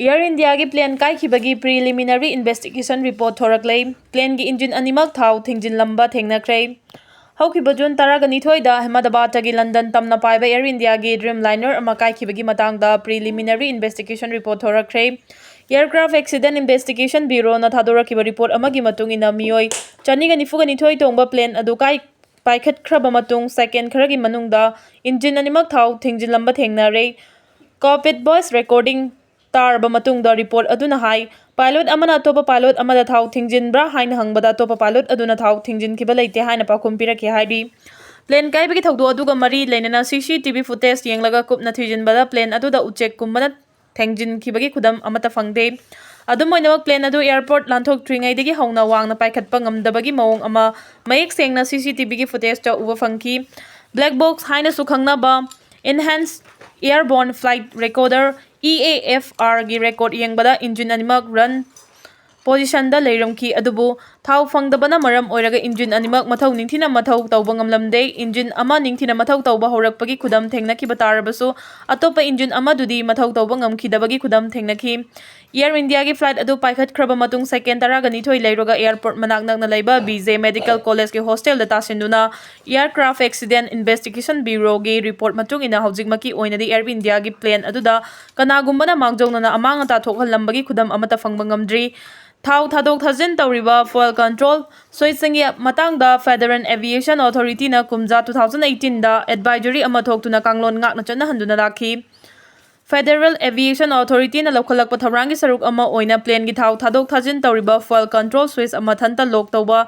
Air India ki plane Kaibagi preliminary investigation report thoraklei plane ki engine animak thau thingjin lamba thengnakrei haukiba June 12 da Ahmedabad tagi London tamna paiba Air India ki Dreamliner ama Kaibagi matangda preliminary investigation report thorakrei Aircraft Accident Investigation Bureau na thadurakiba report amagi matung ina mioi chaniga nifuga nithoi tongba plane adu kai paikhat khraba matung second kharagi manungda engine animak thau thingjin lamba thengnare cockpit voice recording Tarba matungda report aduna hai pilot amana topa pilot amada thau thingjin bra haina hangbada topa pilot aduna thau thingjin kiba leite haina pakhum piraki haidi plane kaibagi thaudu aduga mari leinana CCTV footage yenglaga kupna thijin bada plane aduda uchek kumbana thengjin kibagi khudam amata phangde adumoinamak plane adu airport lanthok tringai degi hauna wangna paikhatpa ngamdabagi mawong ama mayek sengna CCTV gi footage ta uba phangki black box haina sukhangna ba enhanced airborne flight recorder EAFR gi record yengbada engine animak run position da leiramki adubu thau phangdabana maram oiraga engine animak mathau ningthina mathau tawba ngamlamde engine ama ningthina mathau tawba horakpagi khudam thengnaki batarabasu atopa engine ama dudi mathau tawba ngamkhidabagi khudam thengnaki Air India ki flight adu paikhat khraba matung second taragani thoi leiroga airport manak nakna leiba BJ Medical College ki hostel da tasinduna Aircraft Accident Investigation Bureau gi report matung ina haujikmaki oinadi Air India ki plane aduda kanagumbana mangjongnana amanga ta thokhallambagi khudam amata phangba ngamdri Thau thadok thajin tawriba fuel control soisingi matangda Federal Aviation Authority na kumja 2018 da advisory ama thoktuna kanglon ngakna chana handuna lakhi Federal Aviation Authority na lokhalakpa tharangi saruk ama oina plane gi thau thadok thajin tawriba fuel control switch ama thanta lok tawba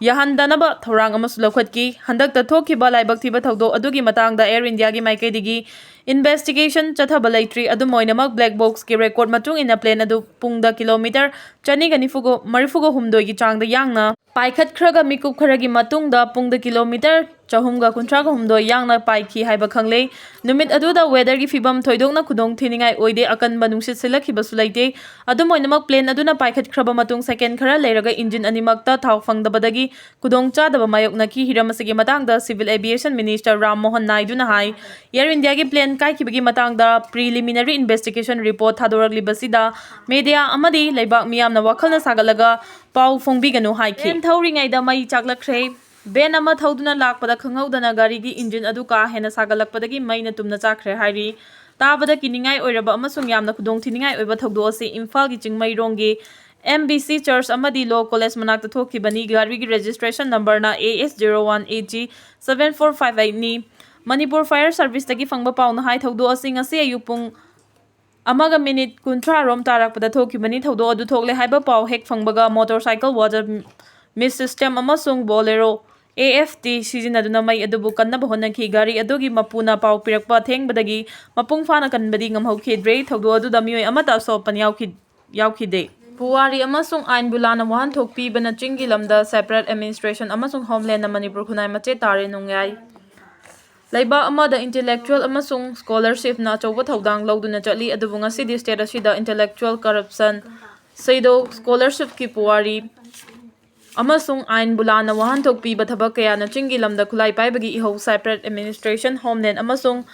yahandanaba tharang ama sulakhatki handakta thokiba laibak thiba thaudo adugi matangda Air India gi maikaidigi investigation chathaba leitri adumoinamak black box ki record matung ina plane adu pungda kilometer chaniga nifugo marifugo humdoi gi changda yangna paikhat khraga mikup kharagi matungda pungda kilometer chahumga kuntraga humdoi yangna paikhi haiba khangle numit aduda weather gi fibam thoidokna khudong thiningai oide akanba nungsit silakhi basu leite adumoinamak plane aduna paikhat khraba matung second khara leiraga engine animakta thau phangdabadagi khudong chadaba mayokna ki hiramasigi matangda civil aviation minister Ram Mohan Naidu na hai Air India gi plane Kaibagi matangda preliminary investigation report thadoragli media amadi leibak miyamna wakhalna sagalaga pau fongbiganu haiki thauringai da mai chaklakre ben ama thauduna lakpada khanghaudana gari gi engine adu ka hena sagalakpadagi maina tumna chakre hairi tabada kiningai oiraba amasung yamna khudong thiningai oiba thaudo ase Imphal gi chingmai rongi MBC Church amadi Law College manakta thokibani gari gi registration number na AS01AG 7458 ni Manipur Fire Service tagi fangba pauna hai thaudo asing ase ayupung amaga minute kuntra rom tarakpada thokibani thaudo adu thokle haiba pau hek fangbaga motorcycle water mist system amasung bolero AFT sizinaduna mai adubu kannaba honaki gari adugi mapuna pau pirakpa thengbadagi mapung fana kanbadi ngamhaukhidre thaudo adu damioi amata sopan yaukhide Puwari amasung ain bulana wahan thokpi bana chingi lamda separate administration amasung homeland na Manipur khunai mache tare nungyai Laiba amada intellectual amasung scholarship na achouba thaudang lauduna chali adubu ngasidi state asida intellectual corruption seido scholarship ki puwari amasung ain bulana wahan thokpi bathabak kaya na chingi lamda khulai paibagi ihau separate administration homeland amasung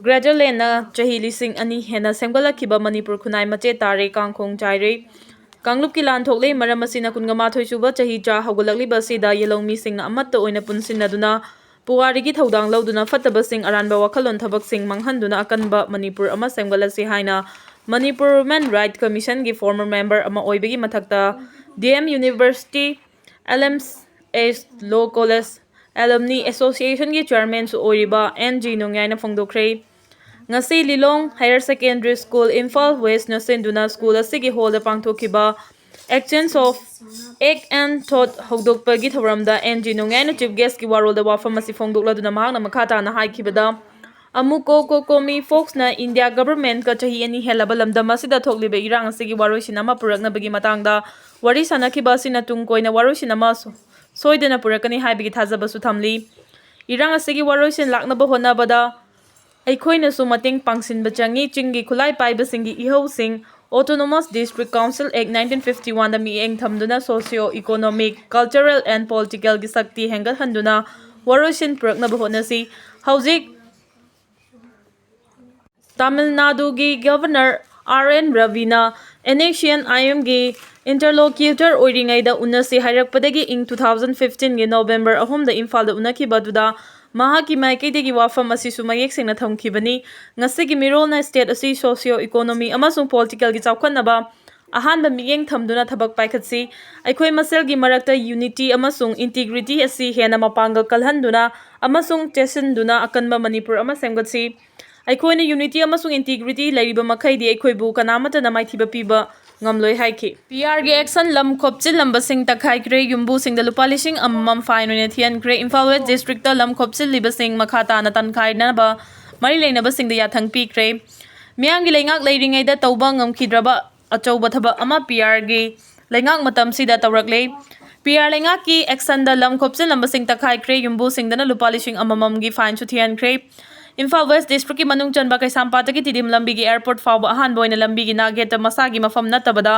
graduate na chahi lising ani hena semgalakiba Manipur khunai mache tare kangkhong chaire Kanglup ki lan thoklei maram asina kungama thoisuba chahi cha haugalakli basida yelomi singna amatta oina punsinaduna Puwari gi thaudang lauduna fataba sing aranba wakhalon thabak sing manghanduna akanba Manipur ama semgalasi haina Manipur Human Rights Commission gi former member ama oibagi mathakta DM University LMS Law College Alumni Association gi chairman su oiriba NG nongyaina phongdokre ngasi Lilong Higher Secondary School Imphal West na senduna school asigi hall da pangthokiba Exchange of egg and thought hogdokpagi thoramda NG nongyaina chief guest ki warol da wafam asi phongdokladuna mahakna makhata na haikibada amuko kokomi folks na India government ka chahi ani helaba lamdam asida thoklibe irang asigi waroisina ma purakna bagi matangda wari sanakiba asina tungkoina waroisina ma soidena purakani haibigi thajabasu thamli irang asigi waroisin laknaba honabada aikhoina su mating pangsinba changi chingi khulai paibasingi ihosing Autonomous District Council Act 1951 da mieng thamduna socio-economic, cultural and political gi sakti hengat handuna waroisin purakna bahonasi Hauzik Tamil Nadu gi Governor R.N. Ravina Aviation IMG interlocutor oiringayda unasi hairakpadagi ing 2015 gi November 3 da Imphal da unakibaduda mahaki maikaidagi wafam asisu mayek sengna thamkhibani ngasigi mirolna state asi socio economy amasung political gi chawkhanaba ahanba miyeng thamduna thabak paikhatsi aikhoi maselgi marakta unity amasung integrity asi hena mapangal kalhanduna amasung chesinduna akanba manipur ama semgatsi aikhoi na unity amasung integrity lariba makhaidi aikhoi bu kanamata na maithiba piba ngamloi haiki PR gi action lam khopchil lamba sing takhai kre yumbu sing da lupa lising amam fine ne thian kre Imphal West district ta lam khopchil liba sing makhata na tan khai na ba mari leina ba sing da yathang pi kre miyang gi leingak leiringai da tawba ngamkhidraba achauba thaba ama PR gi leingak matam sida tawrakle PR leingak ki action da lam khopchil lamba sing takhai kre yumbu sing da na lupa lising amamam gi fine chu thian kre Imphal West district ki manung chanba kai sampata ki tidim lambi gi airport fawba ahan boina lambi gi nageta masagi mafam natabada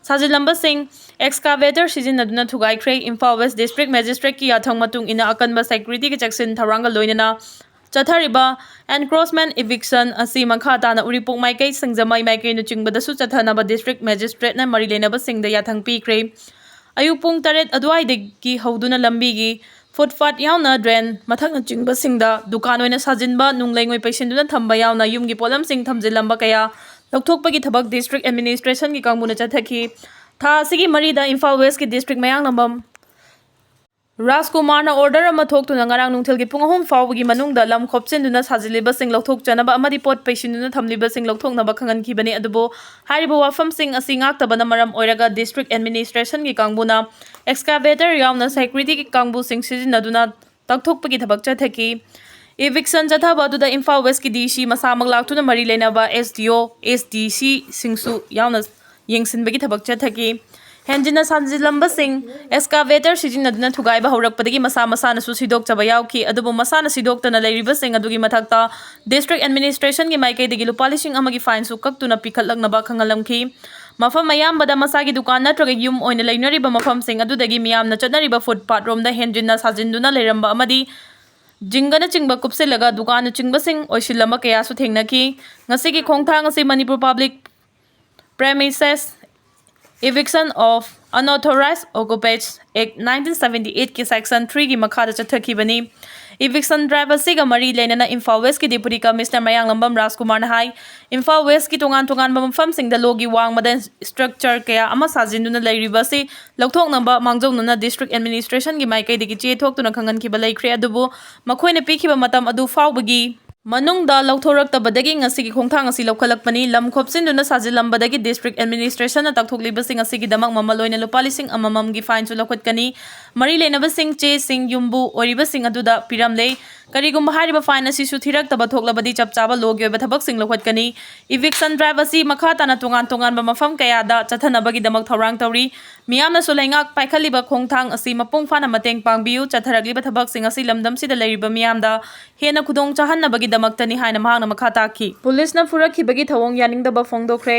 sajil lamba sing excavator season aduna thugai kre Imphal West district magistrate ki yathang matung ina akanba security ki chaksin tharanga loinana chathariba encroachment eviction asi makhata na uripok maikai sangjamai maikai nu chingba dasu chathanaba district magistrate na mari lenaba singda yathang pi kre ayupung taret adwai de ki hauduna lambi gi footpath yauna drain mathakna chingba singda dukan oina sajinba nunglaingoi paisinduna thamba yauna yumgi polam sing thamjilamba kaya lokthokpagi thabak district administration gi kangmuna chathaki tha sigi marida Imphal West ki district mayang nambam Rajkumar na order ama thoktu na ngarang nungthil gi pungahum fawgi manungda lam khopchenduna sajiliba sing lokthok chanaba amadi pot paisinduna thamliba sing lokthoknaba khangan khibani adubo haribo wafam sing asi ngaktabana maram oiraga district administration gi kangbuna excavator yauna security ki kangbu sing sijinaduna takthokpagi thabak chathaki eviction chathaba aduda Imphal West ki DC masamag laktuna mari lenaba SDO SDC singsu yauna yengsinbagi thabak chathaki Henjina sanjilamba sing excavator sijinaduna thugaiba haurakpadagi masa na su sidok chaba yauki adubu masana sidok tana leiriba sing adugi mathakta district administration gi maikai digi lupa lising amagi fine su kaktuna pikhatlaknaba khangalamki mafam mayambada masagi dukan natraga yum oina leinariba mafam sing adudagi miyamna chatnariba footpath romda henjina sajinduna leiramba amadi jingana chingba kupselaga dukan chingba sing oisilamba kaya su thengnaki ngasigi khongthang asi Manipur public premises Eviction of Unauthorized Occupations Act 1978 ki section 3 gi makhada chathakibani eviction driver siga mari lenana Imphal West ki deputy commissioner mayang lambam Rajkumar na hai Imphal West ki tongan mafam sing da logi wang madan structure kaya ama sajinduna leiriba si lokthok namba mangjongna district administration gi maikai digi che thok tuna khangan ki balai khre adubu makhoina pikhiba matam adu fawbagi Manungda lauthoraktabadagi ngasigi khongthang asi lokhalakpani lam khopsinduna sajilambadagi district administration na takthokliba sing asigi damak mamaloina lupa lising amamam gi fine chu lokhatkani mari lenaba sing che sing yumbu oriba sing aduda piramle karigumba hariba fine asi su thiraktaba thoklabadi chapchaba logi oiba thabak sing lokhatkani eviction driver si makhata na tongan ba mafam kaya da chathanabagi damak thorang tawri miyamna solaingak paikhaliba khongthang asi mapung fana mateng pangbiu chatharagliba thabak sing asi lamdam sida leiriba miyamda hena khudong chahannabagi damaktani haina mahangna makhata ki police na furakibagi thawong yaningdaba phongdokre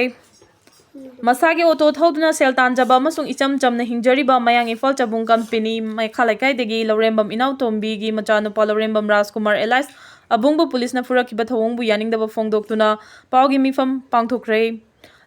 Masagi auto thoduna sel tanjaba amasung icham chamna hingjariba mayang Imphal Chabung company maikhalaikai degi Laurembam Inau Tombi gi machanupa Laurembam Rajkumar Elias abungbu police na furakiba thawongbu yaningdaba phongdoktuna paugi mifam pangthokre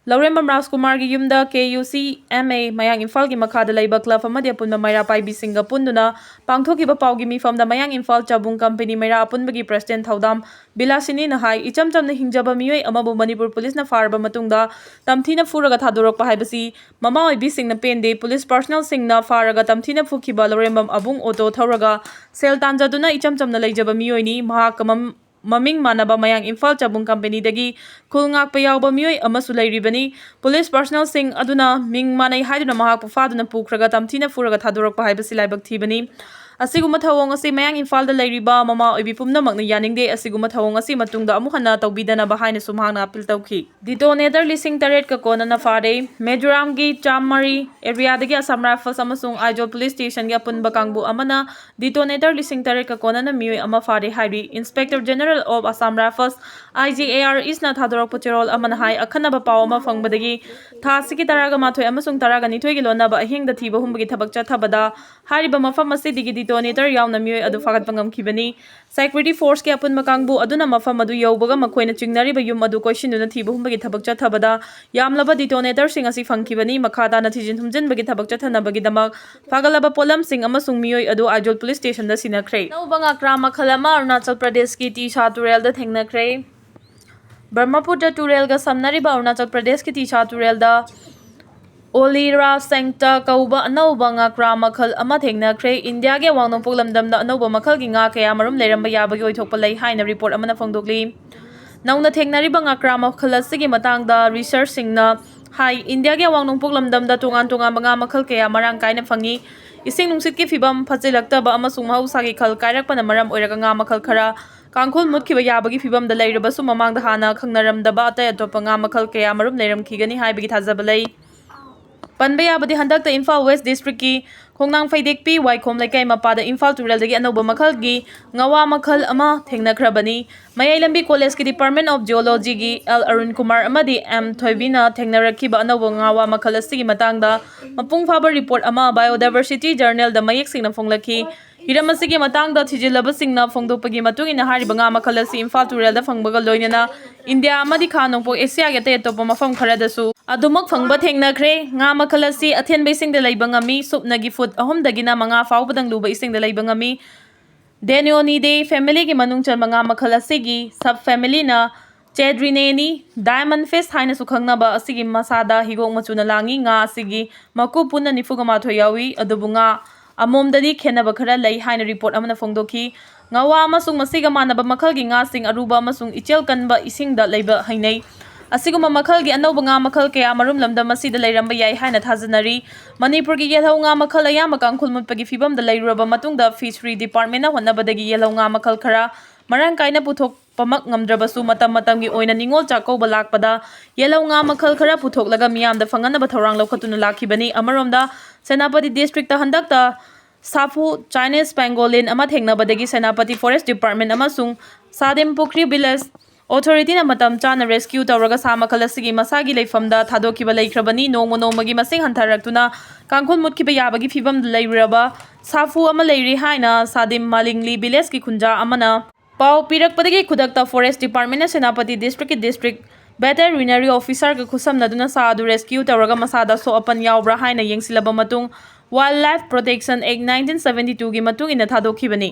Laurembam Rajkumar gi yumda KUC MA mayang Imphal gi makhada laiba club amadi apunba maira paibi singa punduna pangthokiba paugi mifam da mayang Imphal Chabung company maira apunbagi president thaudam Bilasini na hai icham chamna hingjaba miyoi amabu Manipur police na farba matungda tamthina furaga thadorokpa haibasi mama oibi singna pende police personnel singna faraga tamthina fukhiba Laurembam abung auto thauraga sel tanjaduna icham chamna leijaba miyoi ni mahakamam Maming manaba mayang Imphal Chabung company dagi khulngak payawba miyoi amasu leiribani police personnel sing aduna ming manai haiduna mahak pufaduna pukraga tamthina furaga thadorokpa haibasi laibak thibani asiguma thawong asi mayang Imphal da leiriba mama oibi pumna makna yaningde asiguma thawong asi matungda amuhana tawbidana bahayna sumhangna apil tawki detonator lising taret ka kona na fare Mejoram gi Chamari area dagi Assam Rifles amasung Aijol police station gi apunba kangbu amana detonator lising taret ka kona na miyoi ama fare hairi Inspector General of Assam Rifles IGAR isna thadorok patrol amana hai akhanaba paw ama fangbadagi tha siki taraga mathoi amasung taraga nithoi gi lona ba ahing da thiba humbagi thabak cha thabada hariba mafam asi digi detonator yauna mioi adu fagatpa ngamkhibani security force ke apunma kangbu aduna mafam adu yaubaga makhoina chingnari ba yum adu koishinuna thibu humbagi thabak chathabada yamlaba detonator sing asi fangkhibani makhada na thijin humjin bagi thabak chathanabagi damak fagalaba polam sing amasung mioi adu Ajol police station da sinakhrei naubanga krama khalama Arunachal Pradesh ki Tisha Turel da thengnakhrei Brahmaputra Turel ga samnariba Arunachal Pradesh ki Tisha Turel da Olira Sengta Kauba Anauba nga kra makhal ama thengnakhrei India ge wangnongpok lamdamda anauba makhal gi nga kaya marum leiramba yabagi oithokpa lei haina report amana phongdokli nauna thengnariba nga kra makhal asigi matangda research singna hai India ge wangnongpok lamdamda tongan nga makhal kaya marang kaina phangi ising nungsit ki fibam phachilaktaba amasung mahausa gi khal kairakpana maram oiraga nga makhal khara kangkhol mutkhiba yabagi fibam da leirabasu mamangda hana khangnaramdaba atay atopa nga makhal kaya marum leiramkhigani haibagi thajaba lei Panbaya badi handak ta Imphal West District ki Khongnang Faidekpi Waikhom Laikai Mapada Imphal Turel dagi anauba makhal gi ngawa makhal ama thengnakhrabani Mayailambi College ki Department of Geology gi L Arun Kumar amadi M Thoibina thengnarakhiba anauba ngawa makhal asigi matangda mapung phaba report ama Biodiversity Journal da mayek singna phonglakhi Hiram asigi matangda thijilaba singna phongdokpagi matungina hariba nga makhal asi Imphal Turel da phangbaga loinana India amadi khanongpo Asia ge te topa mafam kharadasu adumak phangba thengnakhre nga makhal asi athenbai singda leiba ngami supnagi foot ahom dagina manga faubadang luba isingda leiba ngami Denionidae family gi manungchal manga makhal asigi sub family na Chedrineni diamond fish haina sukhangnaba asigi masada higong machuna langi nga asigi maku punna nifuga mathoyawi adubunga amomdadi khenaba khara lei haina report amana phongdokhi ngawa amasung masiga manaba makhal gi nga sing aruba amasung ichel kanba isingda leiba hainai asiguma makhal gi anauba nga makhal kaya marum lamda masida leiramba yai haina thajanari Manipur gi yelhau nga makhal ayama kangkhul mutpagi fibam da leiraba matungda fishery department na honnabadagi yelhau nga makhal khara marang kaina puthok pamak ngamdrabasu matam gi oina ningol chakauba lakpada yelhau nga makhal khara puthoklaga miyamda fanganaba thorang lokhatuna lakhibani amaromda Senapati district ta handakta Safu Chinese Pangolin ama thengnabadagi Senapati Forest Department amasung Sadem Pukri Village Authority na matam chana rescue tawraga sama khalasigi masagi leifamda thadokiba leikrabani nongmagi masing hantaraktuna kangkhol mutkiba yabagi fibam leiraba Safu ama leiri haina Sadim Malingli Village ki khunja amana pau pirakpadagi khudakta Forest Department na Senapati district veterinary officer ka khusamnaduna saadu rescue tawraga masada so apan yawbra haina yengsilaba matung Wildlife Protection Act 1972 gi matung ina thadokhibani